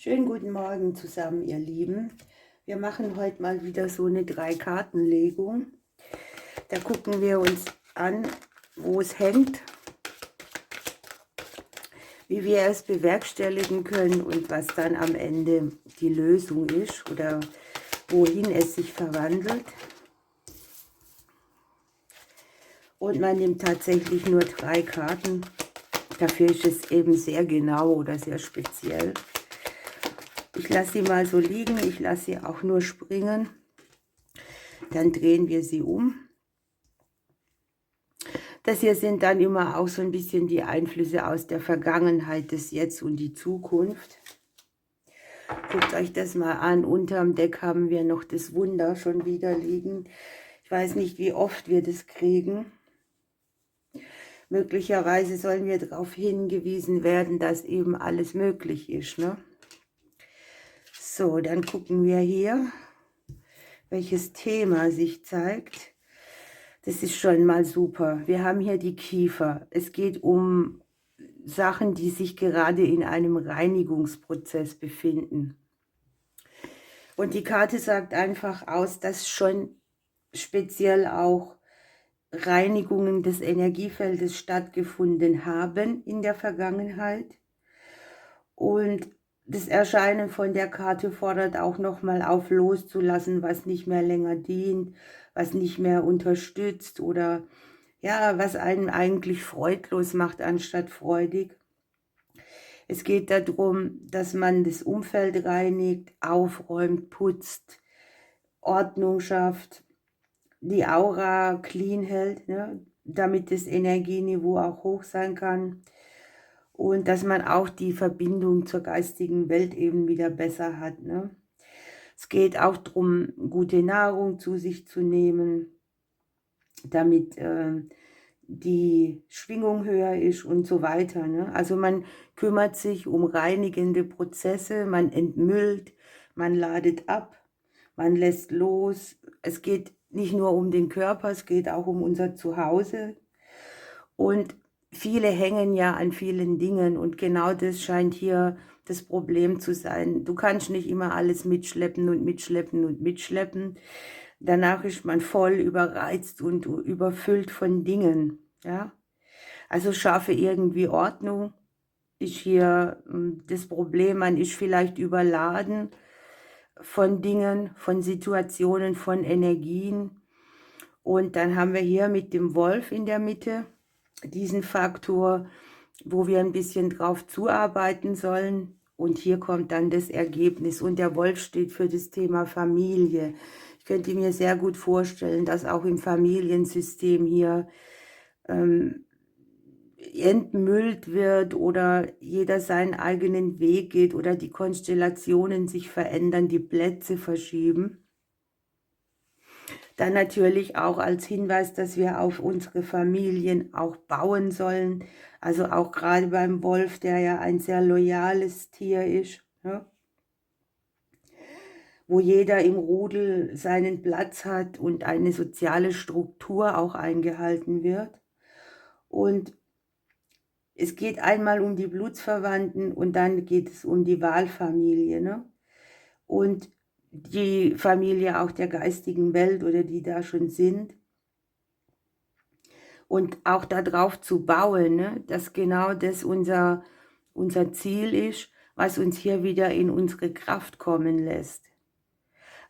Schönen guten Morgen zusammen, ihr Lieben. Wir machen heute mal wieder so eine Drei-Karten-Legung. Da gucken wir uns an, wo es hängt, wie wir es bewerkstelligen können und was dann am Ende die Lösung ist oder wohin es sich verwandelt. Und man nimmt tatsächlich nur 3 Karten. Dafür ist es eben sehr genau oder sehr speziell. Ich lasse sie mal so liegen, ich lasse sie auch nur springen. Dann drehen wir sie um. Das hier sind dann immer auch so ein bisschen die Einflüsse aus der Vergangenheit, des Jetzt und die Zukunft. Guckt euch das mal an. Unterm Deck haben wir noch das Wunder schon wieder liegen. Ich weiß nicht, wie oft wir das kriegen. Möglicherweise sollen wir darauf hingewiesen werden, dass eben alles möglich ist, ne? So, dann gucken wir hier, welches Thema sich zeigt. Das ist schon mal super. Wir haben hier die Kiefer. Es geht um Sachen, die sich gerade in einem Reinigungsprozess befinden. Und die Karte sagt einfach aus, dass schon speziell auch Reinigungen des Energiefeldes stattgefunden haben in der Vergangenheit. Und das Erscheinen von der Karte fordert auch nochmal auf, loszulassen, was nicht mehr länger dient, was nicht mehr unterstützt oder ja, was einen eigentlich freudlos macht, anstatt freudig. Es geht darum, dass man das Umfeld reinigt, aufräumt, putzt, Ordnung schafft, die Aura clean hält, ne, damit das Energieniveau auch hoch sein kann. Und dass man auch die Verbindung zur geistigen Welt eben wieder besser hat, ne? Es geht auch darum, gute Nahrung zu sich zu nehmen, damit die Schwingung höher ist und so weiter, ne? Also man kümmert sich um reinigende Prozesse, man entmüllt, man ladet ab, man lässt los. Es geht nicht nur um den Körper, es geht auch um unser Zuhause. Und viele hängen ja an vielen Dingen und genau das scheint hier das Problem zu sein. Du kannst nicht immer alles mitschleppen und mitschleppen und mitschleppen. Danach ist man voll überreizt und überfüllt von Dingen, ja. Also schaffe irgendwie Ordnung. Ist hier das Problem, man ist vielleicht überladen von Dingen, von Situationen, von Energien. Und dann haben wir hier mit dem Wolf in der Mitte diesen Faktor, wo wir ein bisschen drauf zuarbeiten sollen. Und hier kommt dann das Ergebnis. Und der Wolf steht für das Thema Familie. Ich könnte mir sehr gut vorstellen, dass auch im Familiensystem hier entmüllt wird oder jeder seinen eigenen Weg geht oder die Konstellationen sich verändern, die Plätze verschieben. Dann natürlich auch als Hinweis, dass wir auf unsere Familien auch bauen sollen. Also auch gerade beim Wolf, der ja ein sehr loyales Tier ist, ne? Wo jeder im Rudel seinen Platz hat und eine soziale Struktur auch eingehalten wird. Und es geht einmal um die Blutsverwandten und dann geht es um die Wahlfamilie, ne? Und die Familie auch der geistigen Welt oder die da schon sind. Und auch darauf zu bauen, ne, dass genau das unser Ziel ist, was uns hier wieder in unsere Kraft kommen lässt.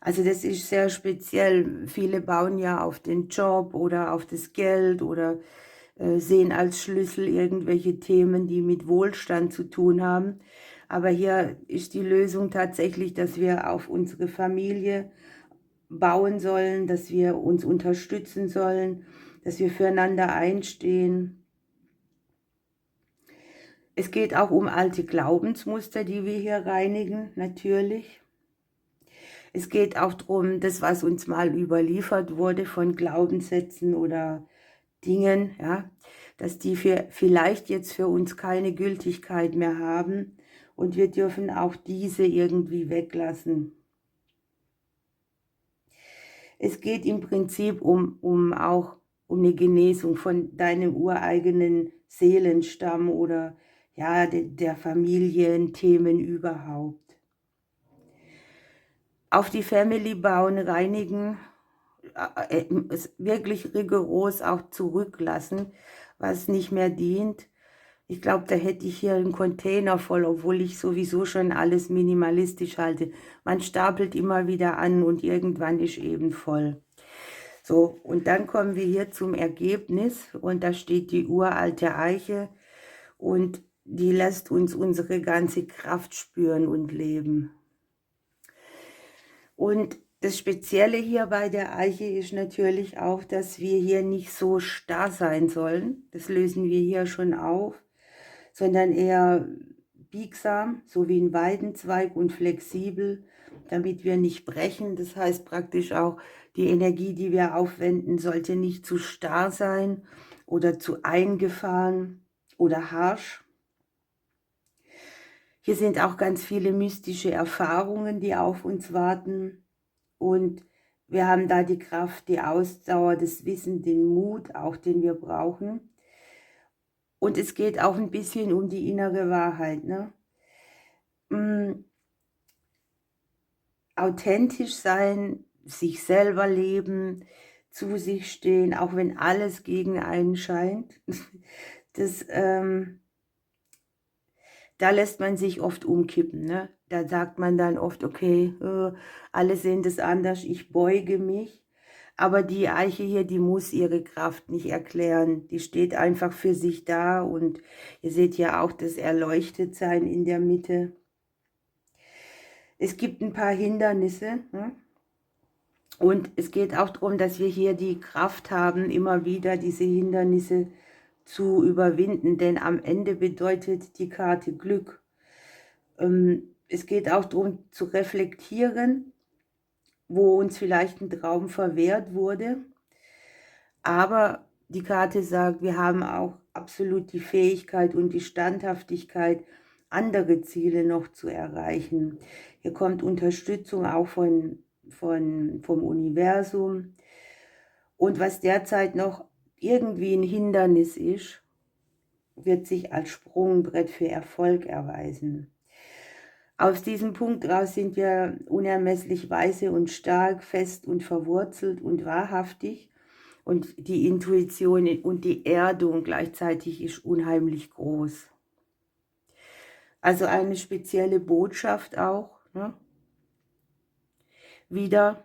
Also das ist sehr speziell. Viele bauen ja auf den Job oder auf das Geld oder sehen als Schlüssel irgendwelche Themen, die mit Wohlstand zu tun haben. Aber hier ist die Lösung tatsächlich, dass wir auf unsere Familie bauen sollen, dass wir uns unterstützen sollen, dass wir füreinander einstehen. Es geht auch um alte Glaubensmuster, die wir hier reinigen, natürlich. Es geht auch darum, das, was uns mal überliefert wurde von Glaubenssätzen oder Dingen, ja, dass die vielleicht jetzt für uns keine Gültigkeit mehr haben und wir dürfen auch diese irgendwie weglassen. Es geht im Prinzip auch um eine Genesung von deinem ureigenen Seelenstamm oder ja, der Familienthemen überhaupt. auf die Family bauen, reinigen, es wirklich rigoros auch zurücklassen, was nicht mehr dient. Ich glaube, da hätte ich hier einen Container voll, obwohl ich sowieso schon alles minimalistisch halte. Man stapelt immer wieder an und irgendwann ist eben voll. So, und dann kommen wir hier zum Ergebnis und da steht die uralte Eiche und die lässt uns unsere ganze Kraft spüren und leben. Und das Spezielle hier bei der Eiche ist natürlich auch, dass wir hier nicht so starr sein sollen. Das lösen wir hier schon auf, sondern eher biegsam, so wie ein Weidenzweig und flexibel, damit wir nicht brechen. Das heißt praktisch auch, die Energie, die wir aufwenden, sollte nicht zu starr sein oder zu eingefahren oder harsch. Hier sind auch ganz viele mystische Erfahrungen, die auf uns warten. Und wir haben da die Kraft, die Ausdauer, das Wissen, den Mut, auch den wir brauchen. Und es geht auch ein bisschen um die innere Wahrheit, ne? Authentisch sein, sich selber leben, zu sich stehen, auch wenn alles gegen einen scheint. Das, da lässt man sich oft umkippen, ne? Da sagt man dann oft, okay, alle sehen das anders, ich beuge mich. Aber die Eiche hier, die muss ihre Kraft nicht erklären. Die steht einfach für sich da und ihr seht ja auch das Erleuchtetsein in der Mitte. Es gibt ein paar Hindernisse, ne? Und es geht auch darum, dass wir hier die Kraft haben, immer wieder diese Hindernisse zu überwinden, denn am Ende bedeutet die Karte Glück. Es geht auch darum zu reflektieren, wo uns vielleicht ein Traum verwehrt wurde. Aber die Karte sagt, wir haben auch absolut die Fähigkeit und die Standhaftigkeit, andere Ziele noch zu erreichen. Hier kommt Unterstützung auch vom Universum. Und was derzeit noch irgendwie ein Hindernis ist, wird sich als Sprungbrett für Erfolg erweisen. Aus diesem Punkt raus sind wir unermesslich weise und stark, fest und verwurzelt und wahrhaftig. Und die Intuition und die Erdung gleichzeitig ist unheimlich groß. Also eine spezielle Botschaft auch, ne? Wieder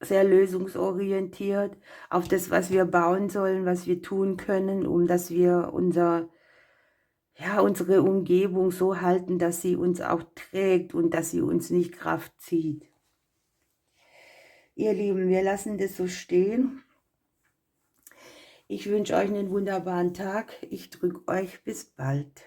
sehr lösungsorientiert auf das, was wir bauen sollen, was wir tun können, um dass wir unsere Umgebung so halten, dass sie uns auch trägt und dass sie uns nicht Kraft zieht. Ihr Lieben, wir lassen das so stehen. Ich wünsche euch einen wunderbaren Tag. Ich drücke euch bis bald.